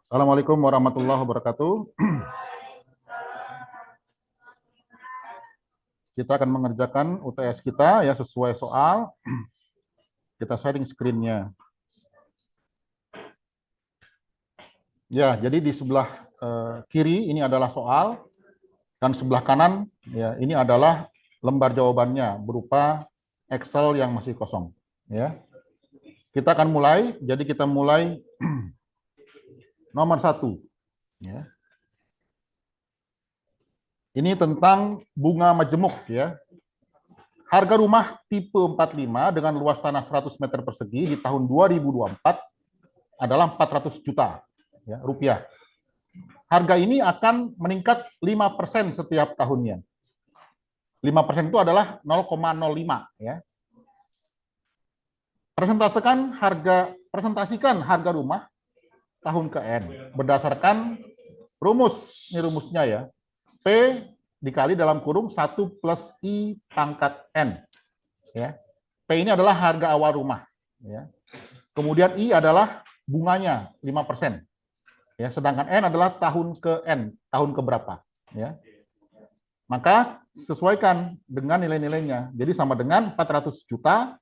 Assalamualaikum warahmatullahi wabarakatuh. Kita akan mengerjakan UTS kita ya sesuai soal. Kita sharing screen-nya. Ya, jadi di sebelah kiri ini adalah soal dan sebelah kanan ya ini adalah lembar jawabannya berupa Excel yang masih kosong. Ya, kita akan mulai. Jadi kita mulai nomor 1. Ya. Ini tentang bunga majemuk ya. Harga rumah tipe 45 dengan luas tanah 100 meter persegi di tahun 2024 adalah 400 juta ya, rupiah. Harga ini akan meningkat 5% setiap tahunnya. 5% itu adalah 0,05 ya. Presentasikan harga rumah tahun ke N berdasarkan rumus, ini rumusnya ya. P dikali dalam kurung 1 plus I pangkat N. Ya. P ini adalah harga awal rumah. Ya. Kemudian I adalah bunganya 5%. Ya, sedangkan N adalah tahun ke N, tahun ke berapa. Ya. Maka sesuaikan dengan nilai-nilainya. Jadi sama dengan 400 juta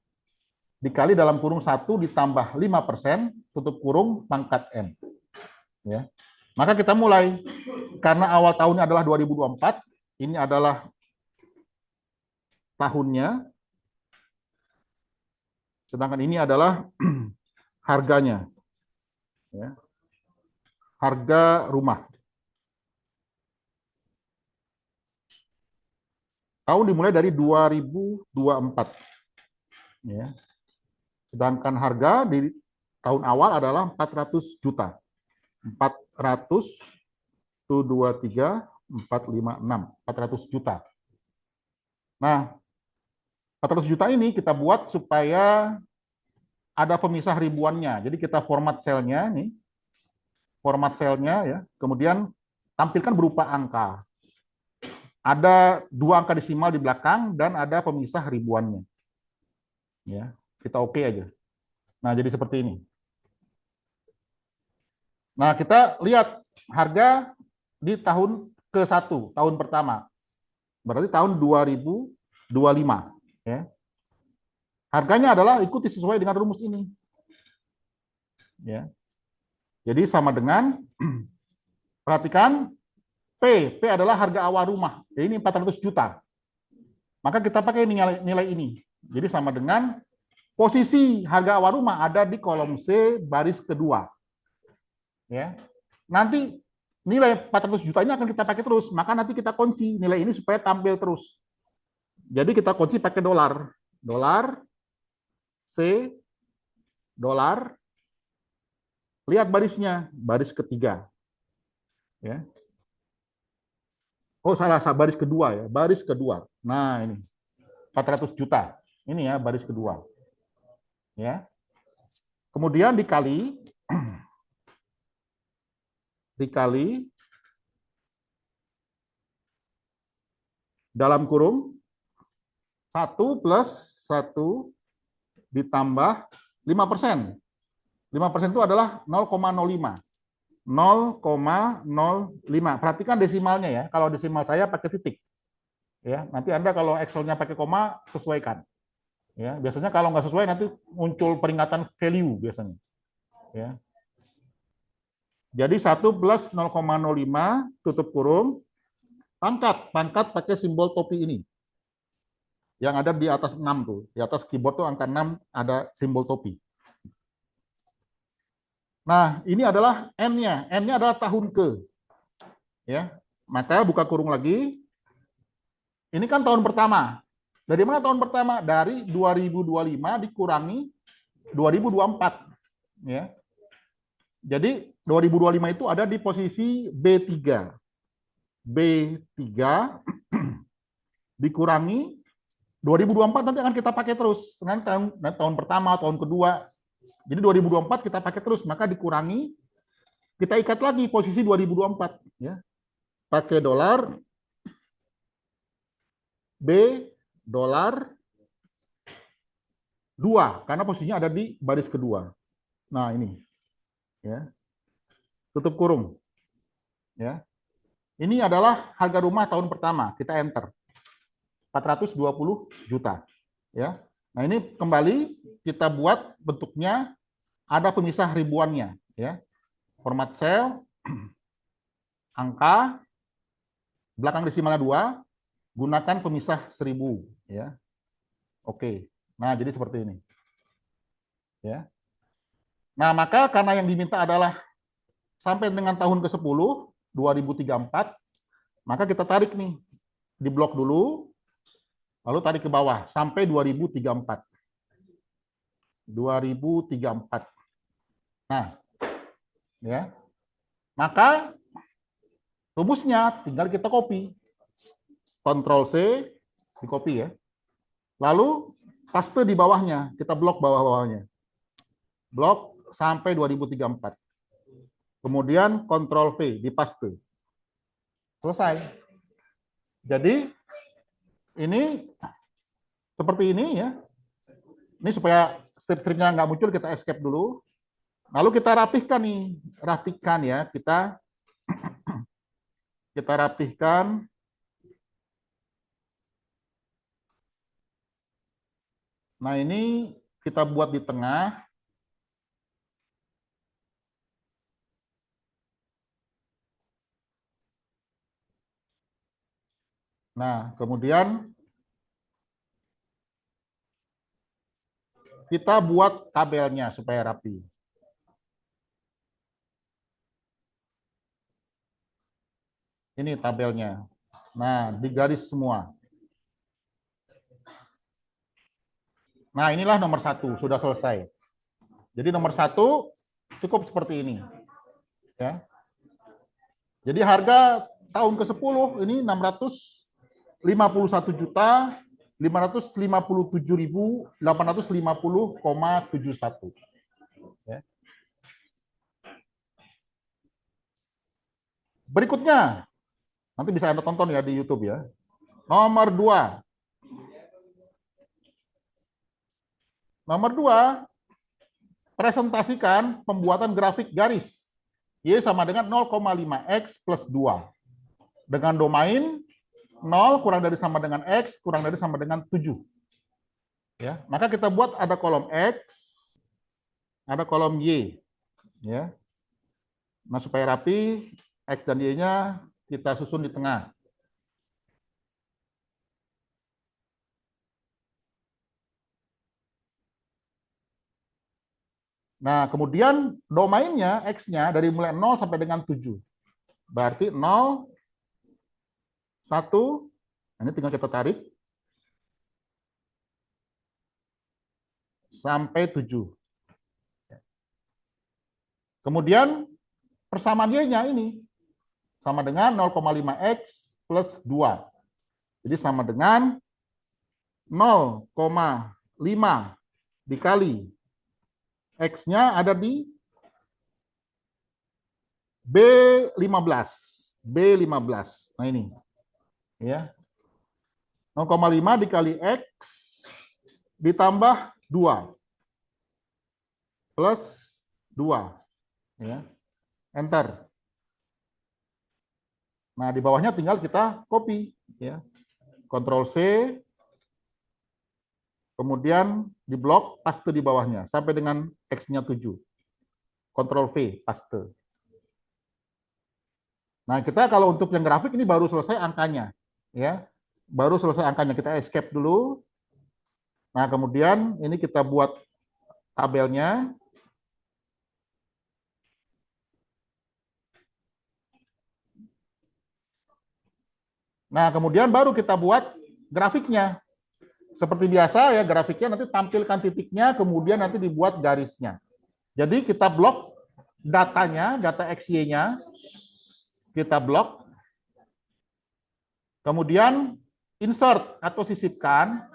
dikali dalam kurung 1 ditambah 5%, tutup kurung pangkat N. Ya. Maka kita mulai. Karena awal tahunnya adalah 2024, ini adalah tahunnya, sedangkan ini adalah harganya. Ya. Harga rumah. Tahun dimulai dari 2024. Ya. Sedangkan harga di tahun awal adalah 400 juta. 400, 223, 456, 400 juta. Nah, 400 juta ini kita buat supaya ada pemisah ribuannya. Jadi kita format selnya nih. Format selnya ya. Kemudian tampilkan berupa angka. Ada 2 angka desimal di belakang dan ada pemisah ribuannya. Ya, kita oke aja. Nah, jadi seperti ini. Nah, kita lihat harga di tahun ke-1, tahun pertama. Berarti tahun 2025. Ya. Harganya adalah ikuti sesuai dengan rumus ini. Ya. Jadi sama dengan, perhatikan, P adalah harga awal rumah. Jadi ini 400 juta. Maka kita pakai nilai ini. Jadi sama dengan posisi harga awal rumah ada di kolom C baris kedua. Ya. Nanti nilai 400 juta ini akan kita pakai terus, maka nanti kita kunci nilai ini supaya tampil terus. Jadi kita kunci pakai dolar. Dolar, C, dolar. Lihat barisnya, baris ketiga. Ya. Oh, salah, baris kedua ya, baris kedua. Nah, ini 400 juta. Ini ya, baris kedua. Ya. Kemudian dikali dalam kurung 1 plus 1 ditambah 5%. 5% itu adalah 0,05. 0,05. Perhatikan desimalnya ya. Kalau desimal saya pakai titik. Ya, nanti Anda kalau Excel-nya pakai koma, sesuaikan. Ya, biasanya kalau nggak sesuai nanti muncul peringatan value biasanya. Ya. Jadi 1 plus 0,05 tutup kurung pangkat pakai simbol topi ini. Yang ada di atas 6 tuh. Di atas keyboard tuh angka 6 ada simbol topi. Nah, ini adalah N-nya. N-nya adalah tahun ke. Ya. Maka buka kurung lagi. Ini kan tahun pertama. Dari mana tahun pertama? Dari 2025 dikurangi 2024. Ya. Jadi 2025 itu ada di posisi B3. B3 dikurangi 2024 nanti akan kita pakai terus. Nanti tahun pertama, tahun kedua. Jadi 2024 kita pakai terus, maka dikurangi, kita ikat lagi posisi 2024. Ya. Pakai dolar, B, dolar, 2, karena posisinya ada di baris kedua. Nah, ini. Ya. tutup kurung. Ya. Ini adalah harga rumah tahun pertama, kita enter. 420 juta. Ya. Nah, ini kembali kita buat bentuknya ada pemisah ribuannya, ya. Format sel, angka, belakang desimalnya 2, gunakan pemisah 1000, ya. Oke. Nah, jadi seperti ini. Ya. Nah, maka karena yang diminta adalah sampai dengan tahun ke-10, 2034, maka kita tarik nih di blok dulu, lalu tarik ke bawah sampai 2034. 2034. Nah, ya. Maka rumusnya tinggal kita copy. Ctrl C, di copy ya. Lalu paste di bawahnya, kita blok bawah-bawahnya. Blok sampai 2034. Kemudian Ctrl V, di paste. Selesai. Jadi ini seperti ini ya. Ini supaya strip-stripnya nggak muncul, kita escape dulu. Lalu kita rapihkan nih, rapihkan ya. Kita rapihkan. Nah, ini kita buat di tengah. Nah, kemudian kita buat tabelnya supaya rapi. Ini tabelnya. Nah, digaris semua. Nah, inilah nomor 1, sudah selesai. Jadi nomor 1 cukup seperti ini. Ya. Jadi harga tahun ke-10 ini 651 juta 557.850,71. Ya. Berikutnya, nanti bisa Anda tonton ya di YouTube ya. Nomor 2. Nomor 2, presentasikan pembuatan grafik garis. Y sama dengan 0,5X plus 2. Dengan domain 0 kurang dari sama dengan X, kurang dari sama dengan 7. Ya, maka kita buat ada kolom X, ada kolom Y. Ya. Nah, supaya rapi, X dan Y-nya kita susun di tengah. Nah, kemudian domainnya, X-nya, dari mulai 0 sampai dengan 7. Berarti 0, 1, ini tinggal kita tarik, sampai 7. Kemudian persamaan Y-nya ini, sama dengan 0,5X plus 2. Jadi sama dengan 0,5 dikali X-nya ada di B15. B15. Nah ini. Ya. 0,5 dikali X ditambah 2. Plus 2. Ya. Enter. Nah, di bawahnya tinggal kita copy. Ya. Ctrl C. Kemudian di blok, paste di bawahnya. Sampai dengan X-nya 7. Ctrl V, paste. Nah, kita kalau untuk yang grafik ini baru selesai angkanya. Ya. Baru selesai angkanya. Kita escape dulu. Nah, kemudian ini kita buat tabelnya. Nah, kemudian baru kita buat grafiknya. Seperti biasa ya, grafiknya nanti tampilkan titiknya, kemudian nanti dibuat garisnya. Jadi kita blok datanya, data XY-nya, kita blok. Kemudian insert atau sisipkan.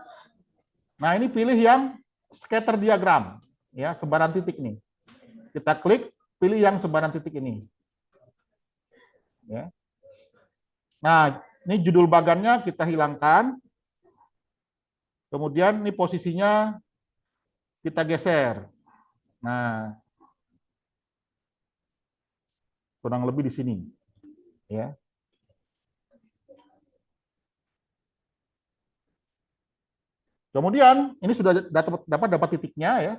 Nah, ini pilih yang scatter diagram, ya, sebaran titik nih. Kita klik, pilih yang sebaran titik ini. Ya. Nah, ini judul bagannya kita hilangkan. Kemudian ini posisinya kita geser. Nah, kurang lebih di sini, ya. Kemudian ini sudah dapat titiknya, ya.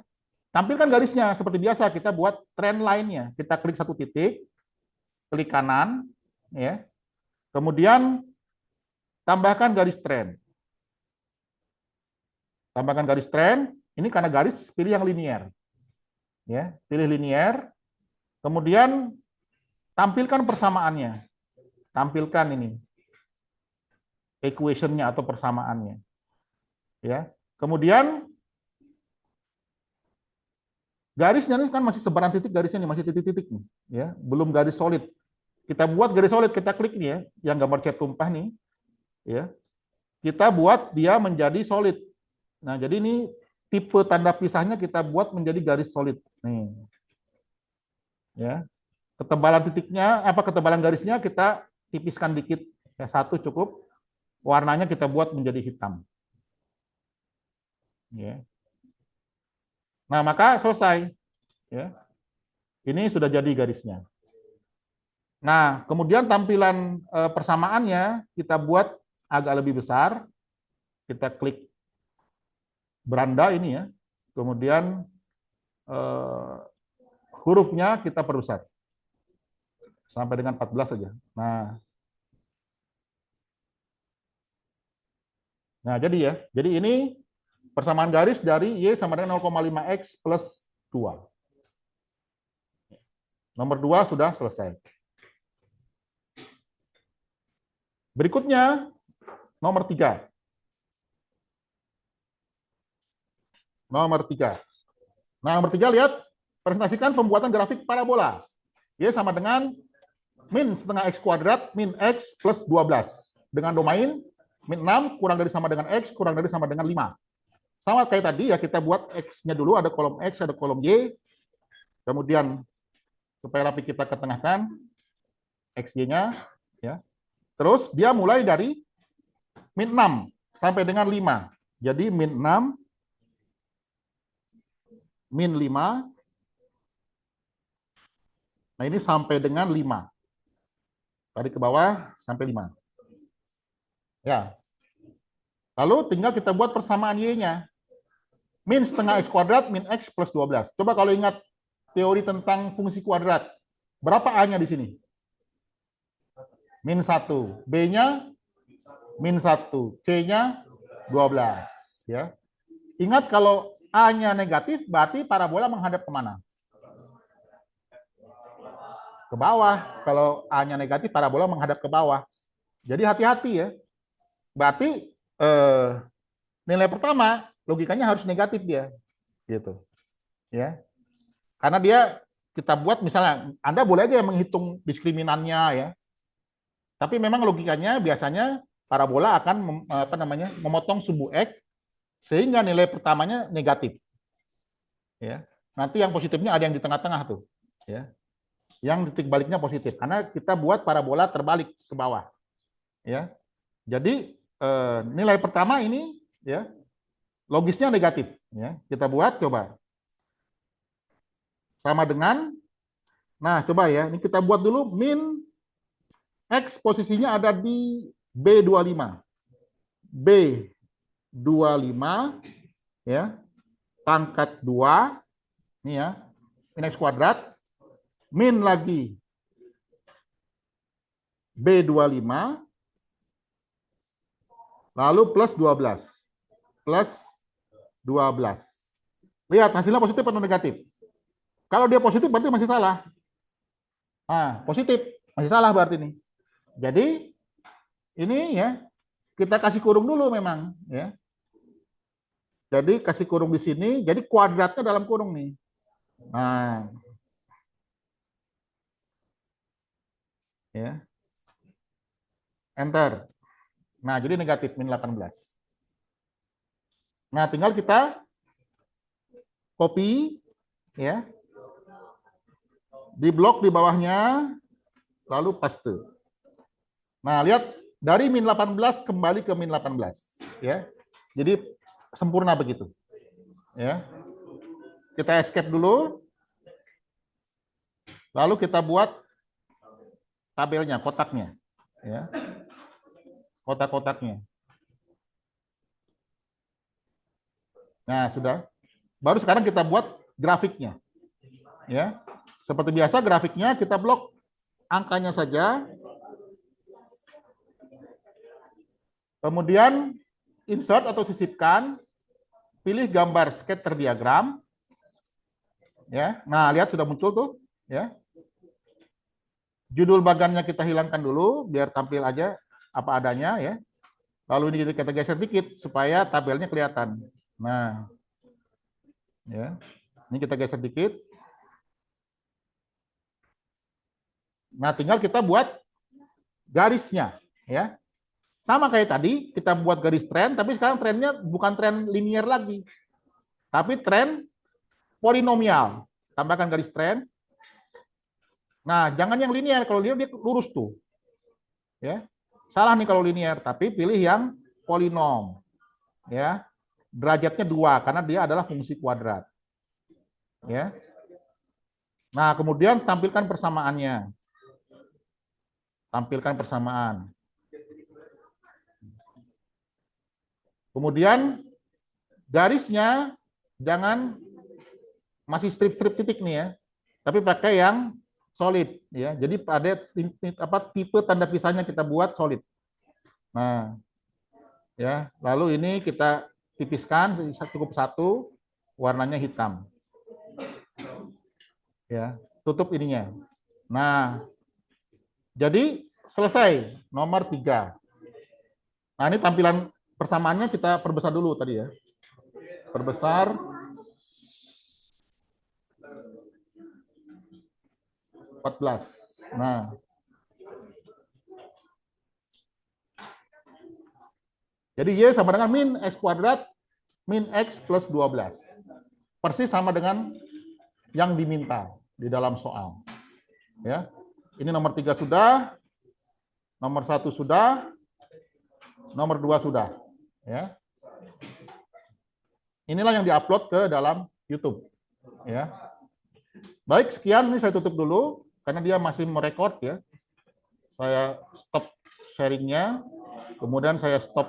Tampilkan garisnya seperti biasa, kita buat trend line-nya. Kita klik satu titik, klik kanan, ya. Kemudian tambahkan garis trend. Tambahkan garis trend, ini karena garis pilih yang linear. Ya, pilih linear. Kemudian tampilkan persamaannya. Tampilkan ini equation-nya atau persamaannya. Ya. Kemudian garisnya ini kan masih sebaran titik, garisnya ini masih titik-titik nih, ya, belum garis solid. Kita buat garis solid, kita klik nih ya, yang gambar cat tumpah nih, ya. Kita buat dia menjadi solid. Nah, jadi ini tipe tanda pisahnya kita buat menjadi garis solid. Nih. Ya. Ketebalan titiknya, ketebalan garisnya kita tipiskan dikit, ya, 1 cukup. Warnanya kita buat menjadi hitam. Ya. Nah, maka selesai. Ya. Ini sudah jadi garisnya. Nah, kemudian tampilan persamaannya kita buat agak lebih besar. Kita klik beranda ini ya. Kemudian hurufnya kita perbesar. Sampai dengan 14 saja. Nah, jadi ya. Jadi ini persamaan garis dari Y sama dengan 0,5X plus 2. Nomor 2 sudah selesai. Berikutnya, nomor 3. Nomor 3. Nah, nomor 3 lihat, presentasikan pembuatan grafik parabola. Y sama dengan min setengah X kuadrat min X plus 12. Dengan domain min 6 kurang dari sama dengan X kurang dari sama dengan 5. Sama kayak tadi ya, kita buat X-nya dulu, ada kolom X, ada kolom Y. Kemudian supaya rapi kita ketengahkan XY-nya, ya. Terus dia mulai dari min 6 sampai dengan 5. Jadi min 6, min 5. Nah, ini sampai dengan 5. Tarik ke bawah sampai 5. Ya. Lalu tinggal kita buat persamaan Y-nya. Min setengah X kuadrat min X plus 12. Coba kalau ingat teori tentang fungsi kuadrat. Berapa A-nya di sini? Min 1. B-nya min 1. C-nya 12. Ya. Ingat kalau A-nya negatif, berarti parabola menghadap kemana? Ke bawah. Kalau A-nya negatif, parabola menghadap ke bawah. Jadi hati-hati ya. Berarti nilai pertama logikanya harus negatif dia, gitu, ya. Karena dia kita buat misalnya, Anda boleh aja menghitung diskriminannya ya. Tapi memang logikanya biasanya parabola akan memotong sumbu X sehingga nilai pertamanya negatif. Ya. Nanti yang positifnya ada yang di tengah-tengah tuh, ya. Yang titik baliknya positif karena kita buat parabola terbalik ke bawah. Ya. Jadi nilai pertama ini ya logisnya negatif. Ya. Kita buat coba. Sama dengan, nah coba ya, ini kita buat dulu min X posisinya ada di B25. B25 ya, pangkat 2, ini ya, min X kuadrat, min lagi B25, lalu plus 12. Plus 12. Lihat hasilnya positif atau negatif? Kalau dia positif berarti masih salah. Nah, positif. Masih salah berarti ini. Jadi ini ya, kita kasih kurung dulu memang ya. Jadi kasih kurung di sini, jadi kuadratnya dalam kurung nih. Nah. Ya. Enter. Nah, jadi negatif min 18. Nah, tinggal kita copy ya. Di blok di bawahnya, lalu paste. Nah, lihat dari min 18 kembali ke min 18. Ya. Jadi sempurna begitu. Ya. Kita escape dulu. Lalu kita buat tabelnya, kotaknya, ya, kotak-kotaknya. Nah, sudah. Baru sekarang kita buat grafiknya, ya. Seperti biasa grafiknya kita blok angkanya saja. Kemudian insert atau sisipkan, pilih gambar scatter diagram. Ya, nah lihat sudah muncul tuh, ya. Judul bagannya kita hilangkan dulu biar tampil aja apa adanya, ya. Lalu ini kita geser dikit supaya tabelnya kelihatan. Nah, ya, ini kita geser dikit. Nah, tinggal kita buat garisnya, ya. Sama kayak tadi, kita buat garis tren, tapi sekarang trennya bukan tren linear lagi, tapi tren polinomial. Tambahkan garis tren. Nah, jangan yang linear, kalau linear dia lurus tuh. Ya. Salah nih kalau linear, tapi pilih yang polinom. Ya. Derajatnya 2 karena dia adalah fungsi kuadrat. Ya. Nah, kemudian tampilkan persamaannya. Tampilkan persamaan. Kemudian garisnya jangan masih strip-strip titik nih ya, tapi pakai yang solid ya. Jadi ada tipe tanda pisahnya kita buat solid. Nah, ya, lalu ini kita tipiskan cukup 1, warnanya hitam. Ya, tutup ininya. Nah, jadi selesai nomor 3. Nah, ini tampilan persamaannya kita perbesar dulu tadi ya. Perbesar. Nah, jadi Y sama dengan min X kuadrat min X plus 12. Persis sama dengan yang diminta di dalam soal. Ya, ini nomor 3 sudah, nomor 1 sudah, nomor 2 sudah. Ya, inilah yang diupload ke dalam YouTube. Ya, baik, sekian, ini saya tutup dulu karena dia masih merekord ya. Saya stop sharingnya, kemudian saya stop